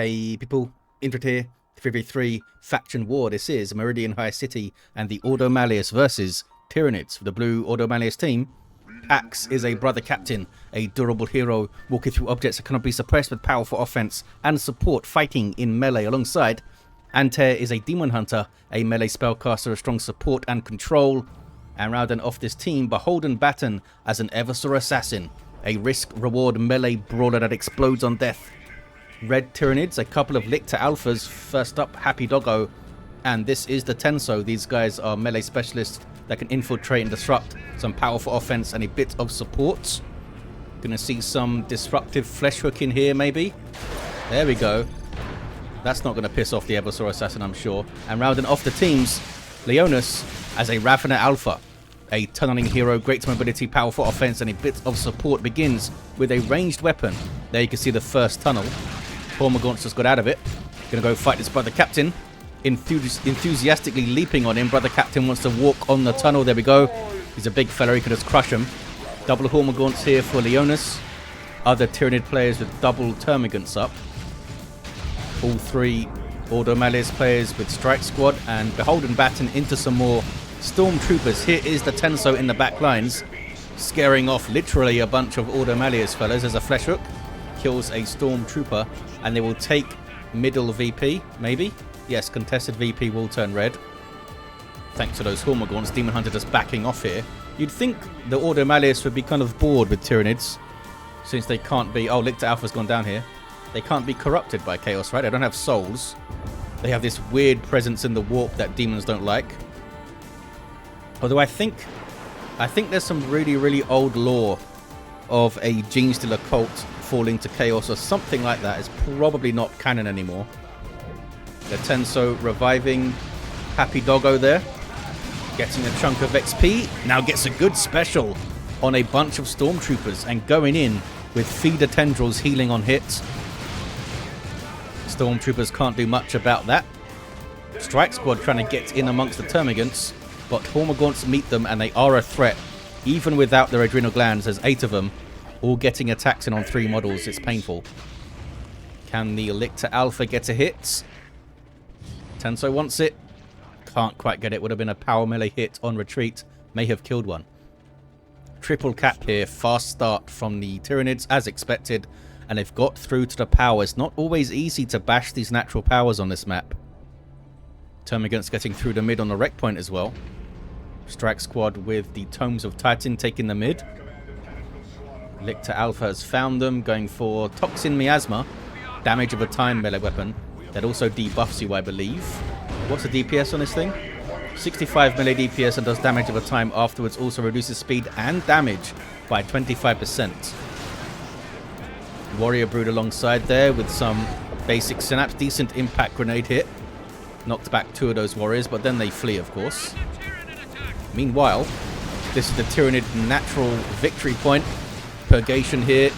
Hey people, Intrid here, 3v3 faction war. This is Meridian High City and the Ordo Malleus versus Tyranids. For the blue Ordo Malleus team, Axe is a brother captain, a durable hero walking through objects that cannot be suppressed with powerful offense and support fighting in melee alongside. Anter is a Daemonhunter, a melee spellcaster of strong support and control. And rounding off this team, Beholden Batten as an Eversor assassin, a risk-reward melee brawler that explodes on death. Red Tyranids, a couple of Lictor alphas. First up, HapppyDogo, and this is the Tenso. These guys are melee specialists that can infiltrate and disrupt, some powerful offense and a bit of support. Gonna see some disruptive flesh hook in here, maybe. There we go. That's not gonna piss off the Eversor assassin, I'm sure. And rounding off the teams, Leonus as a Ravener alpha, a tunneling hero, great mobility, powerful offense, and a bit of support. Begins with a ranged weapon. There you can see the first tunnel. Hormagaunt's just got out of it. Gonna go fight this brother captain. Enthusiastically leaping on him. Brother captain wants to walk on the tunnel. There we go. He's a big fella. He can just crush him. Double Hormagaunts here for Leonus. Other Tyranid players with double Termagants up. All three Ordo Malleus players with Strike Squad. And Beholden Batten into some more Stormtroopers. Here is the Tenso in the back lines, scaring off literally a bunch of Ordo Malleus fellas. There's a flesh hook. Kills a Stormtrooper. And they will take middle VP, maybe? Yes, contested VP will turn red. Thanks to those Hormagaunts. Daemonhunter just backing off here. You'd think the Ordo Malleus would be kind of bored with Tyranids, since they can't be... Oh, Lictor Alpha's gone down here. They can't be corrupted by Chaos, right? They don't have souls. They have this weird presence in the warp that demons don't like. Although I think there's some really, really old lore of a Genestealer cult falling to Chaos or something like that. It's probably not canon anymore. The Tenso reviving HapppyDogo there. Getting a chunk of XP. Now gets a good special on a bunch of Stormtroopers and going in with feeder tendrils healing on hits. Stormtroopers can't do much about that. Strike Squad trying to get in amongst the Termagants, but Hormagaunts meet them and they are a threat, even without their adrenal glands. There's 8 of them, all getting attacks in on 3 models. It's painful. Can the Lictor Alpha get a hit? Tenso wants it. Can't quite get it. Would have been a power melee hit on retreat. May have killed one. Triple cap here. Fast start from the Tyranids as expected. And they've got through to the power. It's not always easy to bash these natural powers on this map. Termagants getting through the mid on the wreck point as well. Strike Squad with the Tomes of Titan taking the mid. Lictor Alpha has found them, going for Toxin Miasma. Damage of a time melee weapon. That also debuffs you, I believe. What's the DPS on this thing? 65 melee DPS and does damage of a time afterwards. Also reduces speed and damage by 25%. Warrior Brood alongside there with some basic synapse. Decent impact grenade hit. Knocked back 2 of those warriors, but then they flee, of course. Meanwhile, this is the Tyranid natural victory point. Purgation here,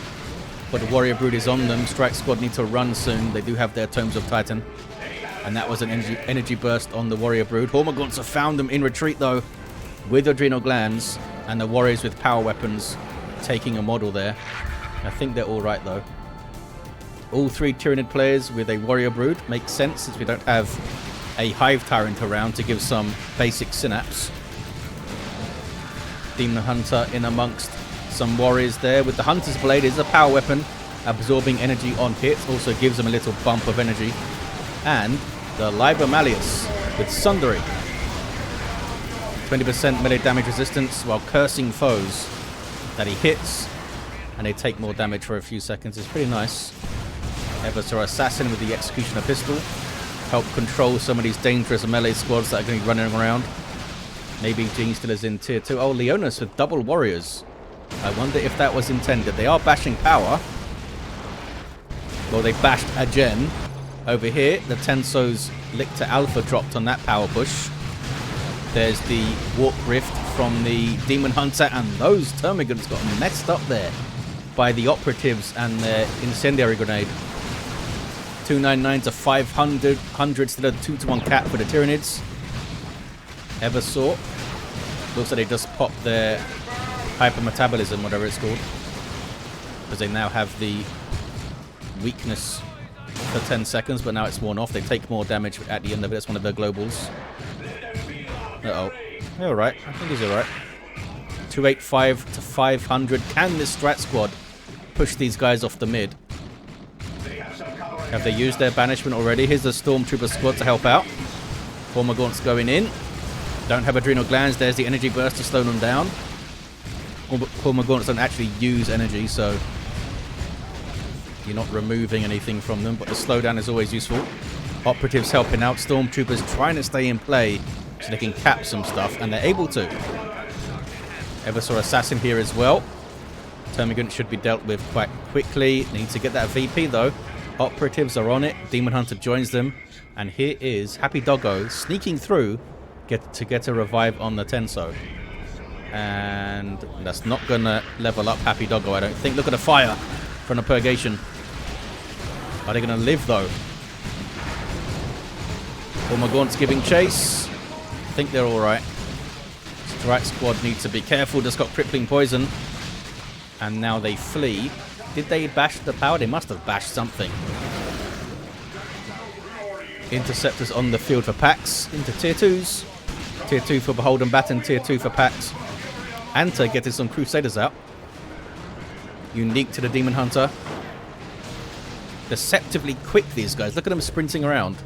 but the Warrior Brood is on them. Strike Squad need to run soon. They do have their Tomes of Titan. And that was an energy burst on the Warrior Brood. Hormagaunts have found them in retreat, though, with adrenal glands. And the Warriors with power weapons taking a model there. I think they're all right, though. All 3 Tyranid players with a Warrior Brood. Makes sense, since we don't have a Hive Tyrant around to give some basic synapse. Daemonhunter in amongst some warriors there. With the Hunter's Blade is a power weapon, absorbing energy on hits. Also gives them a little bump of energy. And the Ordo Malleus with Sundering. 20% melee damage resistance while cursing foes that he hits. And they take more damage for a few seconds. It's pretty nice. Eversor Assassin with the Executioner Pistol. Help control some of these dangerous melee squads that are going to be running around. Maybe Genestealer's in tier 2. Oh, Leonus with double warriors. I wonder if that was intended. They are bashing power. Well, they bashed a gen. Over here, the Tenso's Lictor Alpha dropped on that power push. There's the Warp Rift from the Daemonhunter, and those Termagants got messed up there by the Operatives and their Incendiary Grenade. 299 to 500, 100 still a 2-to-1 cap for the Tyranids. Eversor. Looks like they just popped their hypermetabolism, whatever it's called. Because they now have the weakness for 10 seconds, but now it's worn off. They take more damage at the end of it. It's one of their globals. Uh-oh. They're alright. I think he's alright. 285 to 500. Can this strat squad push these guys off the mid? Have they used their banishment already? Here's the Stormtrooper squad to help out. Hormagaunt's going in. Don't have adrenal glands. There's the energy burst to slow them down. Hormagaunts don't actually use energy, so you're not removing anything from them, but the slowdown is always useful. Operatives helping out. Stormtroopers trying to stay in play so they can cap some stuff, and they're able to. Eversor Assassin here as well. Termagant should be dealt with quite quickly. Need to get that VP though. Operatives are on it. Daemonhunter joins them. And here is HapppyDogo sneaking through to get a revive on the Tenso. And that's not going to level up HapppyDogo, I don't think. Look at the fire from the Purgation. Are they going to live though? Hormagaunt's giving chase. I think they're alright. Strike squad needs to be careful. Just got crippling poison. And now they flee. Did they bash the power? They must have bashed something. Interceptors on the field for packs. Into tier 2s. Tier 2 for Beholden Batten. Tier 2 for packs. Anta getting some Crusaders out. Unique to the Daemonhunter. Deceptively quick, these guys. Look at them sprinting around.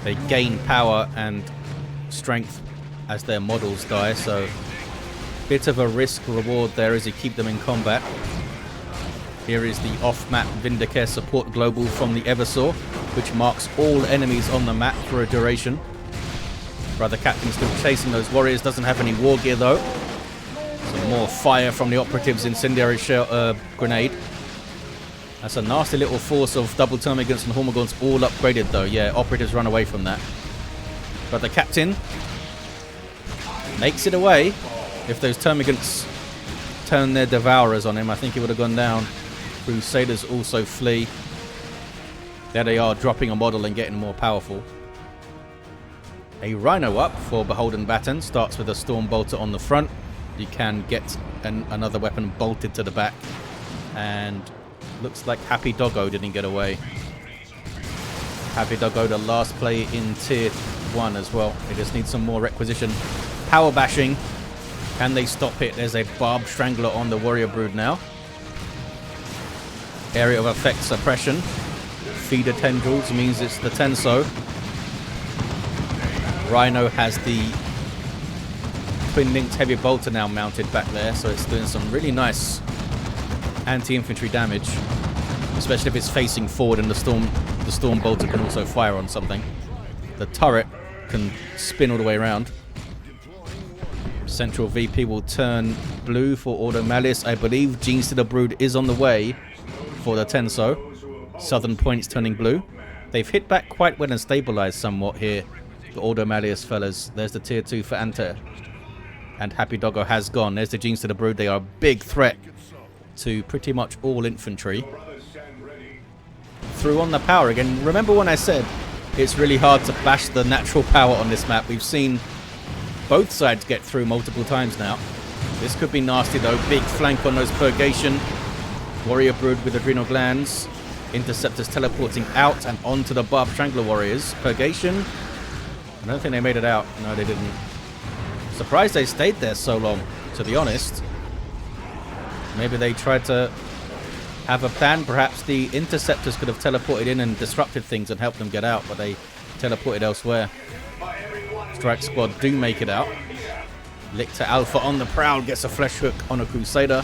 They gain power and strength as their models die, so bit of a risk reward there as you keep them in combat. Here is the off-map Vindicare support global from the Eversor, which marks all enemies on the map for a duration. Brother Captain still chasing those warriors, doesn't have any war gear though. Some more fire from the operatives, incendiary shell, grenade. That's a nasty little force of double termagants and hormagaunts all upgraded though. Yeah, operatives run away from that. Brother Captain makes it away. If those termagants turn their devourers on him, I think he would have gone down. Crusaders also flee. There they are, dropping a model and getting more powerful. A Rhino up for Beholden Batten. Starts with a Storm Bolter on the front. You can get another weapon bolted to the back. And looks like HapppyDogo didn't get away. HapppyDogo, the last play in tier 1 as well. They just need some more requisition. Power bashing. Can they stop it? There's a Barb Strangler on the Warrior Brood now. Area of effect suppression. Feeder tendrils means it's the Tenso. Rhino has the twin-linked heavy bolter now mounted back there, so it's doing some really nice anti-infantry damage, especially if it's facing forward and the storm bolter can also fire on something. The turret can spin all the way around. Central VP will turn blue for Ordo Malleus. I believe Genes to the Brood is on the way for the Tenso. Southern Point's turning blue. They've hit back quite well and stabilized somewhat here. The Ordo Malleus fellas. There's the tier 2 for Anta. And HapppyDogo has gone. There's the Genes to the Brood. They are a big threat to pretty much all infantry. Through on the power again. Remember when I said it's really hard to bash the natural power on this map? We've seen both sides get through multiple times now. This could be nasty though. Big flank on those Purgation. Warrior Brood with adrenal glands. Interceptors teleporting out and onto the Barb Strangler warriors. Purgation. I don't think they made it out. No, they didn't. Surprised they stayed there so long, to be honest. Maybe they tried to have a plan. Perhaps the interceptors could have teleported in and disrupted things and helped them get out, but they teleported elsewhere. Strike squad do make it out. Lictor Alpha on the prowl, gets a flesh hook on a Crusader.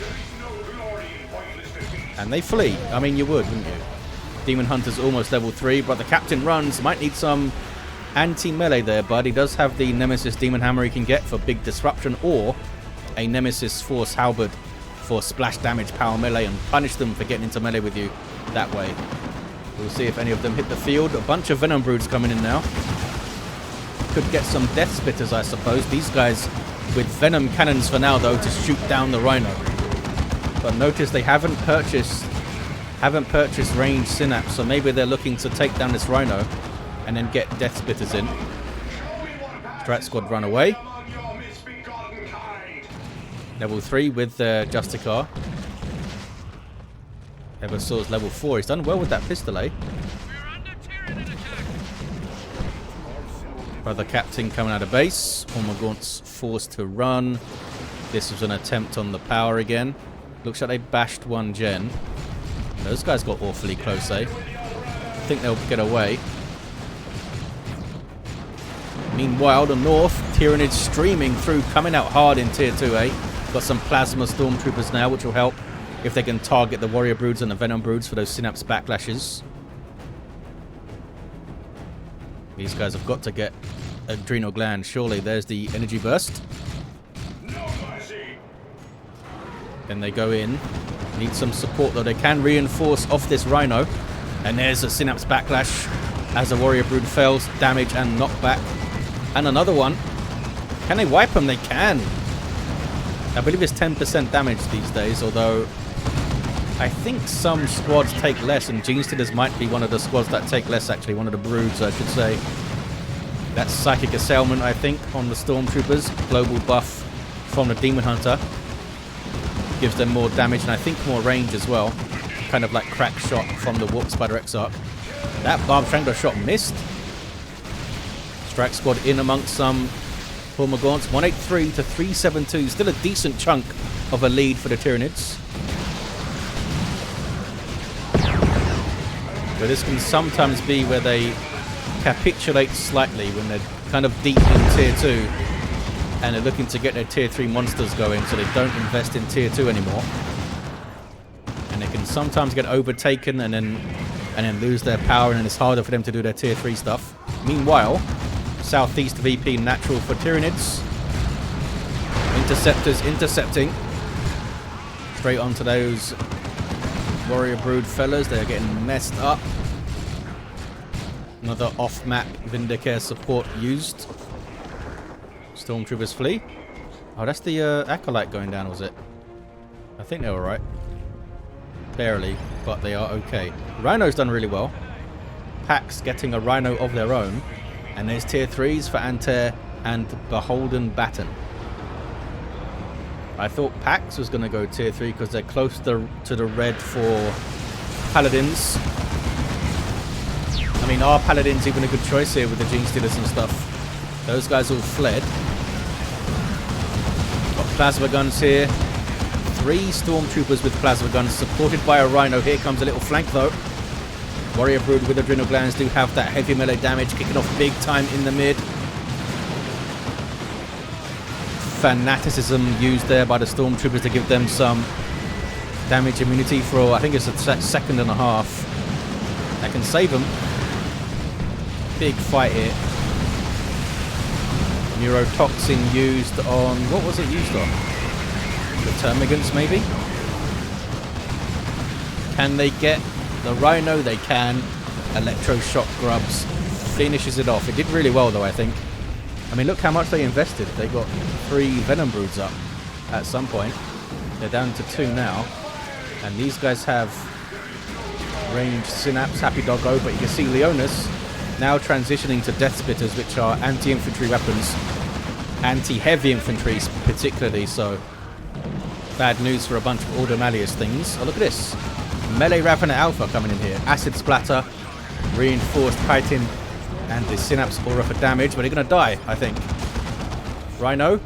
And they flee. I mean, you would, wouldn't you? Daemonhunter's almost level 3. Brother Captain runs. Might need some anti-melee there, but he does have the Nemesis Demon Hammer he can get for big disruption, or a Nemesis Force Halberd for splash damage power melee and punish them for getting into melee with you that way. We'll see if any of them hit the field. A bunch of Venom Broods coming in now. Could get some Death Spitters, I suppose. These guys with Venom Cannons for now, though, to shoot down the Rhino. But notice they haven't purchased ranged Synapse, so maybe they're looking to take down this Rhino and then get Death Spitters in. Strat squad run away. Level 3 with the Justicar. Eversor's level 4. He's done well with that pistol, eh? Brother Captain coming out of base. Hormagaunt's forced to run. This was an attempt on the power again. Looks like they bashed one gen. Those guys got awfully close, eh? I think they'll get away. Meanwhile, the north, Tyranids streaming through, coming out hard in tier 2, eh? Got some plasma stormtroopers now, which will help if they can target the warrior broods and the venom broods for those synapse backlashes. These guys have got to get adrenal gland, surely. There's the energy burst. Then they go in. Need some support, though. They can reinforce off this Rhino. And there's a synapse backlash as the warrior brood fails. Damage and knockback. And another one. Can they wipe them? They can. I believe it's 10% damage these days, although I think some squads take less, and Genestealers might be one of the squads that take less, actually. One of the broods, I should say. That's Psychic Assailment, I think, on the Stormtroopers. Global buff from the Daemonhunter. Gives them more damage and I think more range as well. Kind of like crack shot from the Warp Spider Exarch. That Barb Strangler shot missed. Strike Squad in amongst some Hormagaunts. 183 to 372. Still a decent chunk of a lead for the Tyranids. But this can sometimes be where they capitulate slightly when they're kind of deep in tier 2. And they're looking to get their tier 3 monsters going, so they don't invest in tier 2 anymore. And they can sometimes get overtaken and then lose their power, and then it's harder for them to do their tier 3 stuff. Meanwhile, southeast VP natural for Tyranids. Interceptors intercepting. Straight onto those warrior brood fellas. They're getting messed up. Another off-map Vindicare support used. Stormtroopers flee. Oh, that's the Acolyte going down, was it? I think they were right. Barely, but they are okay. Rhino's done really well. Pax getting a Rhino of their own. And there's tier 3s for Anter and Beholden Batten. I thought Pax was going to go tier 3 because they're close to the red for Paladins. I mean, are Paladins even a good choice here with the Genestealers and stuff? Those guys all fled. Got plasma guns here. 3 Stormtroopers with plasma guns supported by a Rhino. Here comes a little flank though. Warrior Brood with adrenal glands do have that heavy melee damage kicking off big time in the mid. Fanaticism used there by the Stormtroopers to give them some damage immunity for, I think it's a second and a half. That can save them. Big fight here. Neurotoxin used on... what was it used on? The Termagants, maybe? Can they get the Rhino? They can. Electroshock grubs. Finishes it off. It did really well, though, I think. I mean, look how much they invested. They got 3 Venom Broods up at some point. They're down to 2 now. And these guys have ranged Synapse, HapppyDogo, but you can see Leonus now transitioning to Death Spitters, which are anti-infantry weapons. Anti-heavy infantry, particularly, so bad news for a bunch of Ordo Malleus things. Oh, look at this. Melee Ravener Alpha coming in here. Acid Splatter, Reinforced Chitin, and the Synapse Aura for damage, but they're going to die, I think. Rhino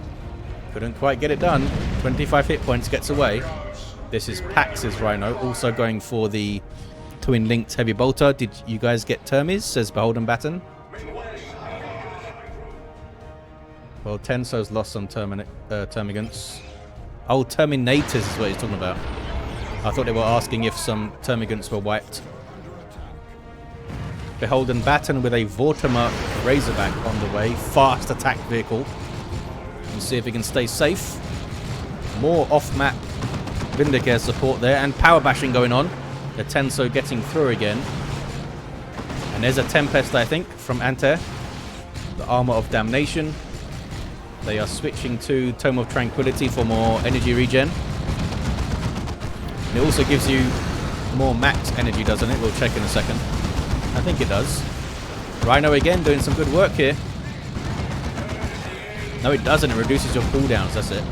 couldn't quite get it done. 25 hit points, gets away. This is Pax's Rhino, also going for the twin-linked heavy bolter. Did you guys get Termis? Says Beholden Batten. Well, Tenso's lost some Termagants. Oh, Terminators is what he's talking about. I thought they were asking if some Termagants were wiped. Beholden Batten with a Vortimer Razorback on the way. Fast attack vehicle. Let's see if he can stay safe. More off-map Vindicare support there, and power bashing going on. The Tenso getting through again. And there's a Tempest, I think, from Anter. The Armor of Damnation. They are switching to Tome of Tranquility for more energy regen. It also gives you more max energy, doesn't it? We'll check in a second. I think it does. Rhino again doing some good work here. No, it doesn't. It reduces your cooldowns. That's it.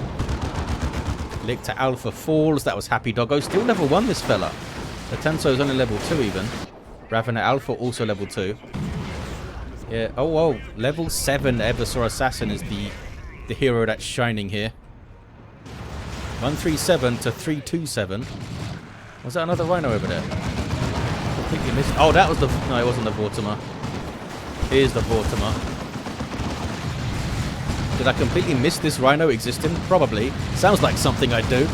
Lictor Alpha falls. That was HapppyDogo. Still level 1, this fella. The Tenso is only level 2 even. Ravener Alpha also level 2. Yeah, oh, whoa. Level 7 Eversor Assassin is the hero that's shining here. 137 to 327. Was that another Rhino over there? Completely missed. Oh, that was the... No, it wasn't the Vortimer. Here's the Vortimer. Did I completely miss this Rhino existing? Probably. Sounds like something I do.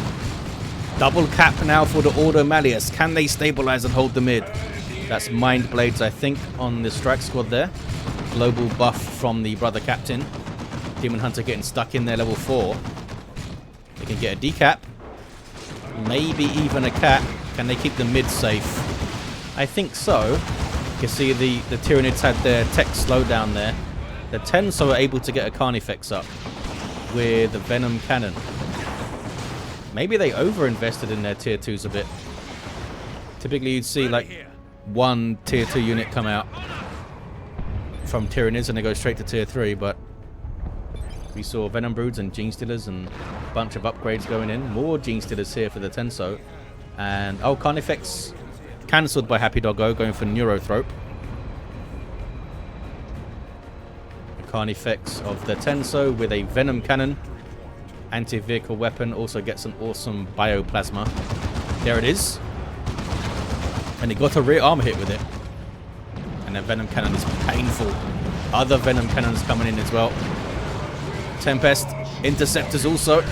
Double cap now for the Ordo Malleus. Can they stabilize and hold the mid? That's Mind Blades, I think, on the strike squad there. Global buff from the brother captain. Daemonhunter getting stuck in there, level 4. They can get a decap. Maybe even a cap. Can they keep the mid safe? I think so. You can see the Tyranids had their tech slowdown there. The Tenso are able to get a Carnifex up with the Venom Cannon. Maybe they over-invested in their tier 2s a bit. Typically you'd see like one tier 2 unit come out from Tyranids and they go straight to tier 3, but we saw Venom Broods and Gene Stealers and a bunch of upgrades going in. More Gene Stealers here for the Tenso. And, oh, Carnifex cancelled by HapppyDogo, going for Neurothrope. The Carnifex of the Tenso with a Venom Cannon. Anti-vehicle weapon, also gets an awesome Bioplasma. There it is. And he got a rear armor hit with it. And the Venom Cannon is painful. Other Venom Cannons coming in as well. Tempest, Interceptors also.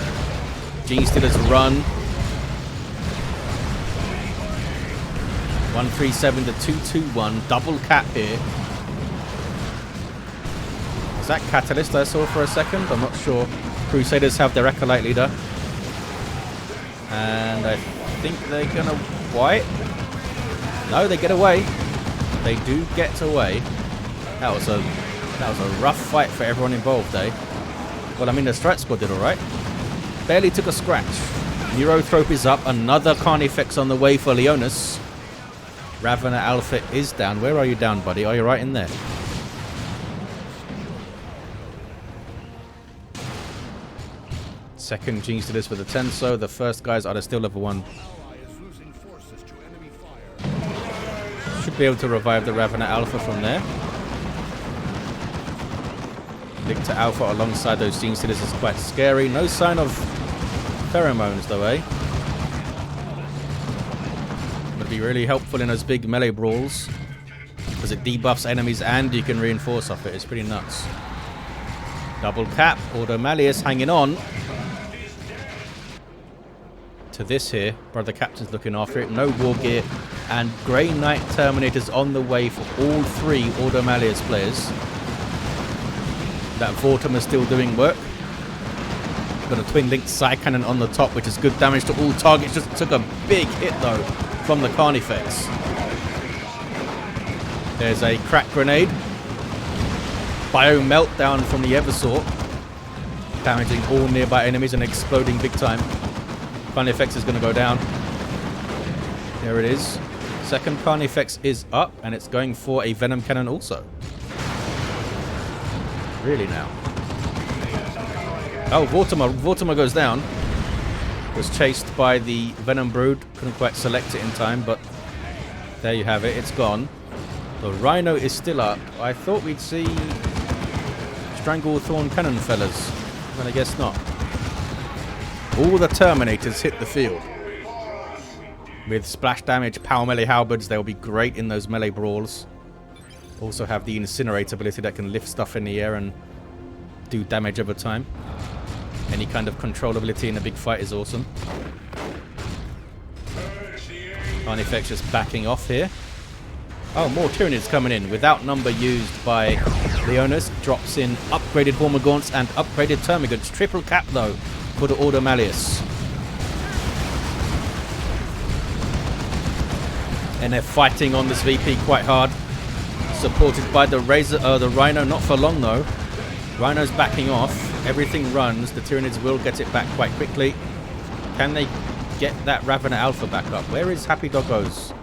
Gene Stealers run. 137 to 221. Double cap here. Is that Catalyst I saw for a second? I'm not sure. Crusaders have their Acolyte leader. And I think they're going to wipe. No, they get away. They do get away. That was a rough fight for everyone involved, eh? Well, I mean, the Strat Squad did alright. Barely took a scratch. Neurothrope is up. Another Carnifex on the way for Leonus. Ravener Alpha is down. Where are you down, buddy? Are you right in there? Second Gene Stealers for the Tenso. The first guys are still level 1. Should be able to revive the Ravener Alpha from there. Lictor Alpha alongside those Gene Stealers is quite scary. No sign of pheromones though, eh? Would be really helpful in those big melee brawls. Because it debuffs enemies and you can reinforce off it. It's pretty nuts. Double cap. Ordo Malleus hanging on to this here. Brother Captain's looking after it. No war gear. And Grey Knight Terminators on the way for all 3 Ordo Malleus players. That Vortimer still doing work. Got a twin-linked side cannon on the top, which is good damage to all targets. Just took a big hit though from the Carnifex. There's a crack grenade. Bio meltdown from the Eversor. Damaging all nearby enemies and exploding big time. Carnifex is going to go down. There it is. Second Carnifex is up and it's going for a Venom Cannon also. Really now. Oh, Vortimer goes down. Was chased by the Venom Brood. Couldn't quite select it in time, but there you have it. It's gone. The Rhino is still up. I thought we'd see Stranglethorn Cannon fellas. But I guess not. All the Terminators hit the field. With splash damage, power melee halberds, they'll be great in those melee brawls. Also have the Incinerate ability that can lift stuff in the air and do damage over time. Any kind of controllability in a big fight is awesome. Carnifex just backing off here. Oh, more Tyranids coming in. Without number used by Leonus. Drops in upgraded Hormagaunts and upgraded Termagants. Triple cap though for the Ordo Malleus. And they're fighting on this VP quite hard. Supported by the Rhino, not for long though. Rhino's backing off. Everything runs. The Tyranids will get it back quite quickly. Can they get that Ravener Alpha back up? Where is HapppyDogo's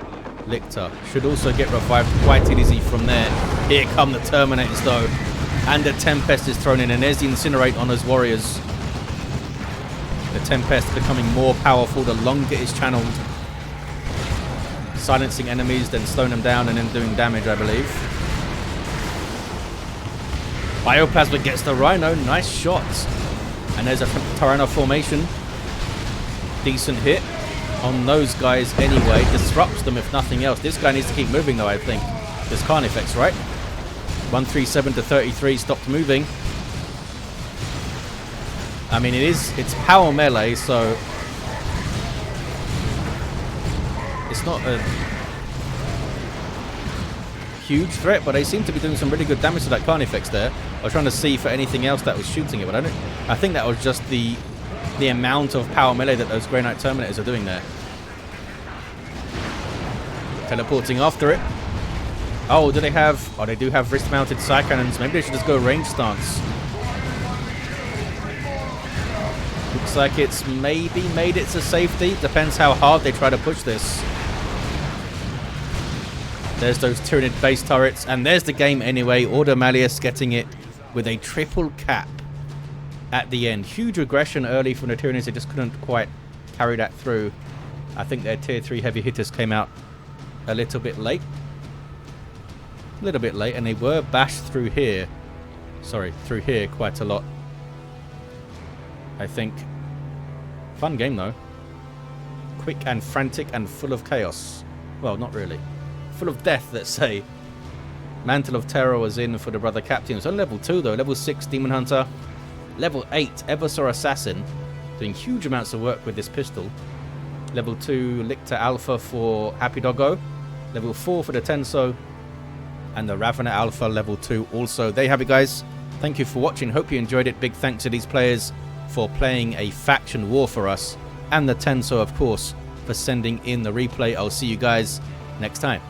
Lictor? Should also get revived quite easy from there. Here come the Terminators though. And the Tempest is thrown in. And there's the Incinerate on those warriors. The Tempest becoming more powerful the longer it's channeled. silencing enemies, then slowing them down, and then doing damage, I believe. Bioplasma gets the Rhino. Nice shot. And there's a Tyranids formation. Decent hit on those guys anyway. Disrupts them if nothing else. This guy needs to keep moving though, I think. There's Carnifex, right? 137 to 33. Stopped moving. I mean, it's power melee, so it's not a huge threat, but they seem to be doing some really good damage to that Carnifex there. I was trying to see for anything else that was shooting it, but I think that was just the amount of power melee that those Grey Knight Terminators are doing there. Teleporting after it. Oh, do they have... Oh, they do have wrist-mounted side cannons. Maybe they should just go range stance. Looks like it's maybe made it to safety. Depends how hard they try to push this. There's those Tyranid base turrets. And there's the game anyway. Ordo Malleus getting it with a triple cap at the end. Huge regression early from the Tyranids. They just couldn't quite carry that through. I think their tier 3 heavy hitters came out a little bit late. A little bit late. And they were bashed through here. Sorry, through here quite a lot, I think. Fun game though. Quick and frantic and full of chaos. Well, not really. Full of death, let's say. Mantle of Terror was in for the brother captain. It's on level 2 though. Level 6 Daemonhunter. Level 8 Eversor Assassin. Doing huge amounts of work with this pistol. Level 2 Lictor Alpha for HapppyDogo. Level 4 for the Tenso. And the Ravener Alpha level 2 also. There you have it, guys. Thank you for watching. Hope you enjoyed it. Big thanks to these players for playing a faction war for us. And the Tenso, of course, for sending in the replay. I'll see you guys next time.